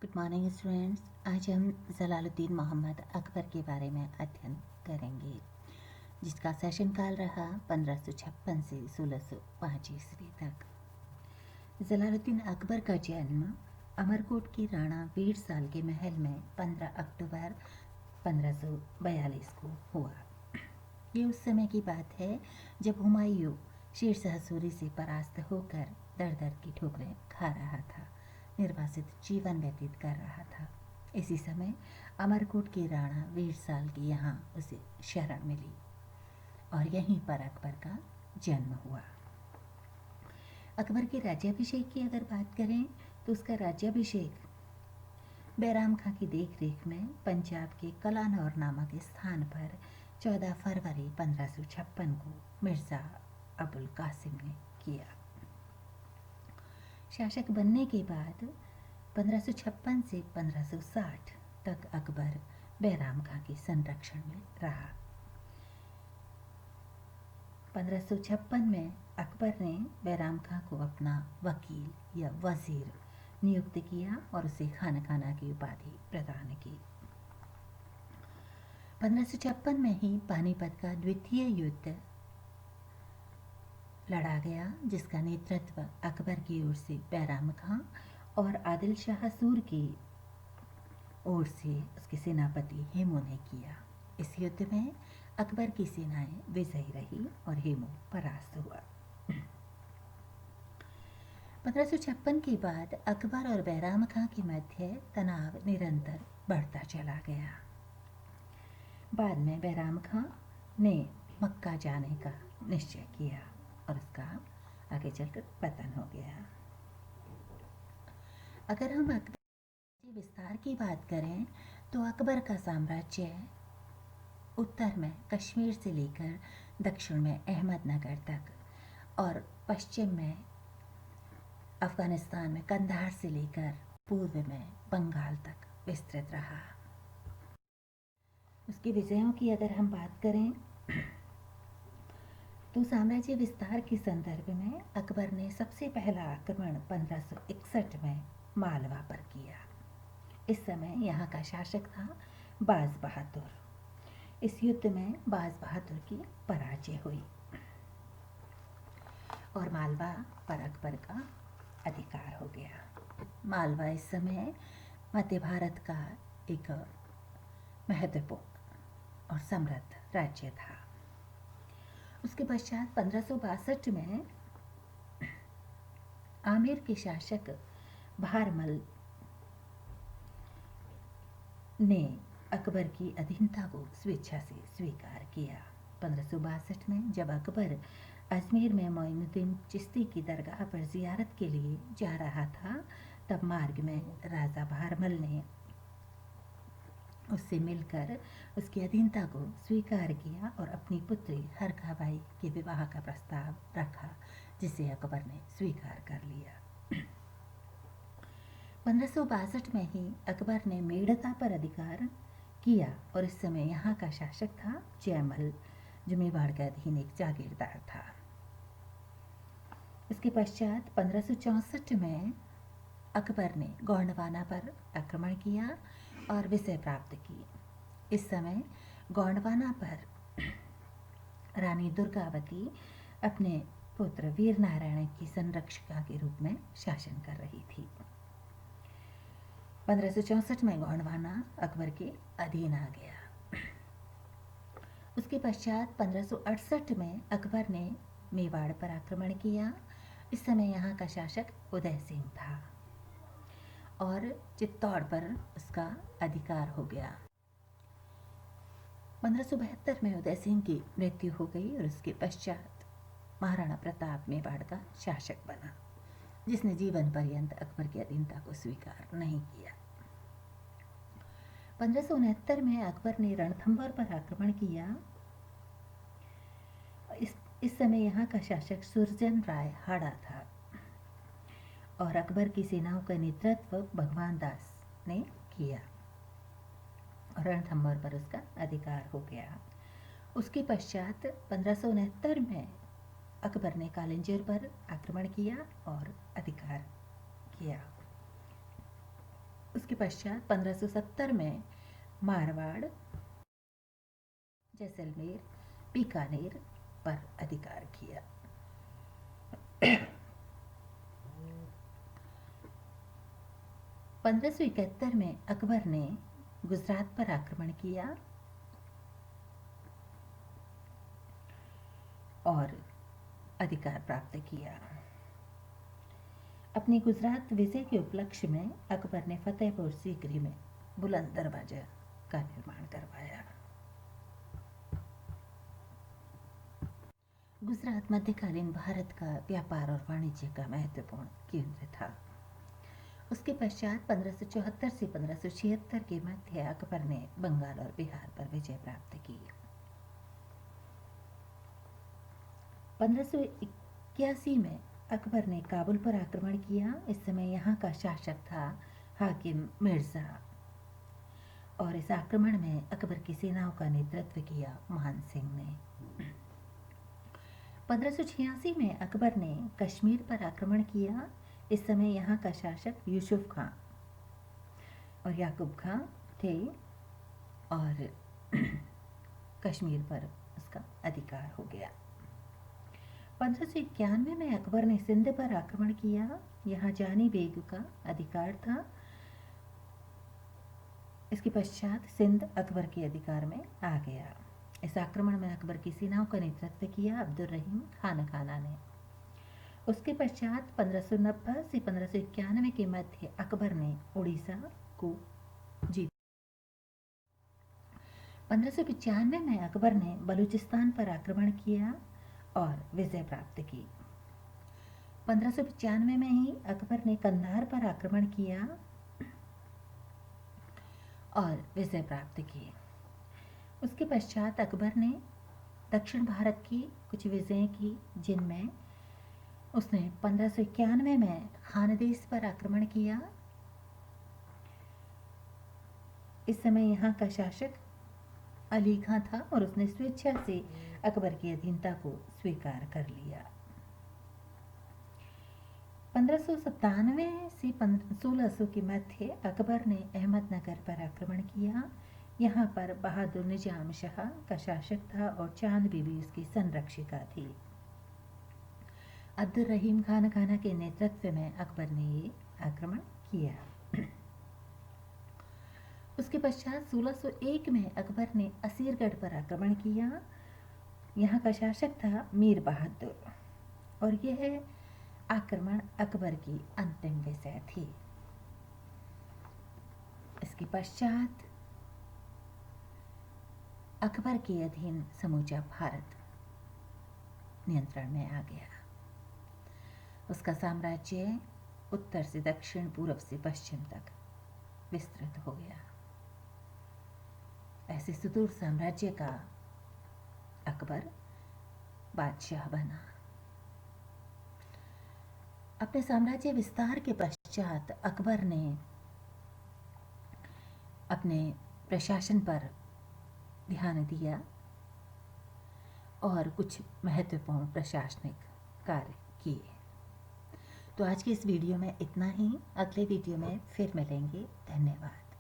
Good morning students. आज हम जलालुद्दीन मोहम्मद अकबर के बारे में अध्ययन करेंगे, जिसका सेशन काल रहा 1556 से 1605 ईस्वी तक। जलालुद्दीन अकबर का जन्म अमरकोट की राणा वीर साल के महल में 15 अक्टूबर 1542 को हुआ। ये उस समय की बात है जब हुमायूं शेरशाह सूरी से परास्त होकर दर दर की ठोकरें खा रहा था, निर्वासित जीवन व्यतीत कर रहा था। इसी समय अमरकोट की राणा वीर साल की यहाँ उसे शरण मिली और यहीं पर अकबर का जन्म हुआ। अकबर के राज्याभिषेक की अगर बात करें तो उसका राज्याभिषेक बैराम खां की देखरेख में पंजाब के कलानौर नामक स्थान पर 14 फरवरी 1556 को मिर्ज़ा अबुल कासिम ने किया। शासक बनने के बाद 1556 से 1560 तक अकबर बैराम खां के संरक्षण में रहा। 1556 में अकबर ने बैराम खां को अपना वकील या वजीर नियुक्त किया और उसे खाना की उपाधि प्रदान की। 1556 में ही पानीपत का द्वितीय युद्ध लड़ा गया, जिसका नेतृत्व अकबर की ओर से बैराम खां और आदिल शाह सूर की ओर से उसके सेनापति हेमू ने किया। इस युद्ध में अकबर की सेनाएं विजयी रही और हेमू परास्त हुआ। 1556 के बाद अकबर और बैराम खां के मध्य तनाव निरंतर बढ़ता चला गया। बाद में बैराम खां ने मक्का जाने का निश्चय किया और उसका आगे चलकर पतन हो गया। अगर हम अकबर के विस्तार की बात करें तो अकबर का साम्राज्य उत्तर में कश्मीर से लेकर दक्षिण में अहमदनगर तक और पश्चिम में अफगानिस्तान में कंधार से लेकर पूर्व में बंगाल तक विस्तृत रहा। उसके विजयों की अगर हम बात करें तो साम्राज्य विस्तार के संदर्भ में अकबर ने सबसे पहला आक्रमण 1561 में मालवा पर किया। इस समय यहाँ का शासक था बाज बहादुर। इस युद्ध में बाज बहादुर की पराजय हुई और मालवा पर अकबर का अधिकार हो गया। मालवा इस समय मध्य भारत का एक महत्वपूर्ण और समृद्ध राज्य था। उसके पश्चात 1562 में आमेर के शासक भारमल ने अकबर की अधीनता को स्वेच्छा से स्वीकार किया। 1562 में जब अकबर अजमेर में मोइनुद्दीन चिश्ती की दरगाह पर जियारत के लिए जा रहा था, तब मार्ग में राजा भारमल ने उससे मिलकर उसकी अधीनता को स्वीकार किया और अपनी पुत्री हरखाबाई के विवाह का प्रस्ताव रखा, जिसे अकबर ने स्वीकार कर लिया। 1562 में ही अकबर ने मेड़ता पर अधिकार किया और इस समय यहाँ का शासक था जयमल, जो मेवाड़ के अधीन एक जागीरदार था। इसके पश्चात 1564 में अकबर ने गोंडवाना पर आक्रमण किया और विजय प्राप्त की। इस समय गोंडवाना पर रानी दुर्गावती अपने पुत्र वीर नारायण की संरक्षिका के रूप में शासन कर रही थी। 1564 में गोंडवाना अकबर के अधीन आ गया। उसके पश्चात 1568 में अकबर ने मेवाड़ पर आक्रमण किया। इस समय यहाँ का शासक उदय सिंह था और चित्तौड़ पर उसका अधिकार हो गया। 1572 में उदय सिंह की मृत्यु हो गई और उसके पश्चात महाराणा प्रताप मेवाड़ का शासक बना, जिसने जीवन पर्यंत अकबर की अधीनता को स्वीकार नहीं किया। 1569 में अकबर ने रणथंभौर पर आक्रमण किया। इस समय यहाँ का शासक सुरजन राय हाड़ा था और अकबर की सेनाओं का नेतृत्व भगवान दास ने किया और रणथंभौर पर उसका अधिकार हो गया। उसके पश्चात 1569 में अकबर ने कालिंजर पर आक्रमण किया और अधिकार किया। उसके इसके पश्चात 1570 में मारवाड़, जैसलमेर, बीकानेर पर अधिकार किया। 1571 में अकबर ने गुजरात पर आक्रमण किया और अधिकार प्राप्त किया। अपनी गुजरात विजय के उपलक्ष्य में अकबर ने फतेहपुर सीकरी में बुलंद दरवाजा का निर्माण करवाया। गुजरात मध्यकालीन भारत का व्यापार और वाणिज्य का महत्वपूर्ण केंद्र था। उसके पश्चात 1574 से 1576 के मध्य अकबर ने बंगाल और बिहार पर विजय प्राप्त की। 1581 में अकबर ने काबुल पर आक्रमण किया। इस समय यहाँ का शासक था हाकिम मिर्जा और इस आक्रमण में अकबर की सेनाओं का नेतृत्व किया मान सिंह ने। 1586 में अकबर ने कश्मीर पर आक्रमण किया। इस समय यहाँ का शासक यूसुफ खां और याकूब खां थे और कश्मीर पर उसका अधिकार हो गया। 1591 में अकबर ने सिंध पर आक्रमण किया। यहाँ जानी बेग का अधिकार था। इसके पश्चात सिंध अकबर के अधिकार में आ गया। इस आक्रमण में अकबर की सेनाओं का नेतृत्व किया अब्दुल रहीम खान खाना ने। उसके पश्चात 1590 से 1591 के मध्य अकबर ने उड़ीसा को जीता। 1595 में अकबर ने बलूचिस्तान पर आक्रमण किया और विजय प्राप्त की। 1595 में ही अकबर ने कंधार पर आक्रमण किया और विजय प्राप्त की। उसके पश्चात अकबर ने दक्षिण भारत की कुछ विजय की, जिनमें उसने 1591 में खानदेश पर आक्रमण किया। इस समय यहाँ का शासक अली खां था और उसने स्वेच्छा से अकबर की अधीनता को स्वीकार कर लिया। 1597 से 1600 के मध्य अकबर ने अहमदनगर पर आक्रमण किया। यहाँ पर बहादुर निजाम शाह का शासक था और चांद बीबी उसकी संरक्षिका थी। अब्दुल रहीम खान खाना के नेतृत्व में अकबर ने ये आक्रमण किया। उसके पश्चात 1601 में अकबर ने असीरगढ़ पर आक्रमण किया। यहाँ का शासक था मीर बहादुर और यह आक्रमण अकबर की अंतिम विजय थी। इसके पश्चात अकबर के अधीन समूचा भारत नियंत्रण में आ गया। उसका साम्राज्य उत्तर से दक्षिण, पूर्व से पश्चिम तक विस्तृत हो गया। ऐसे सुदूर साम्राज्य का अकबर बादशाह बना। अपने साम्राज्य विस्तार के पश्चात अकबर ने अपने प्रशासन पर ध्यान दिया और कुछ महत्वपूर्ण प्रशासनिक कार्य किए। तो आज की इस वीडियो में इतना ही। अगले वीडियो में फिर मिलेंगे। धन्यवाद।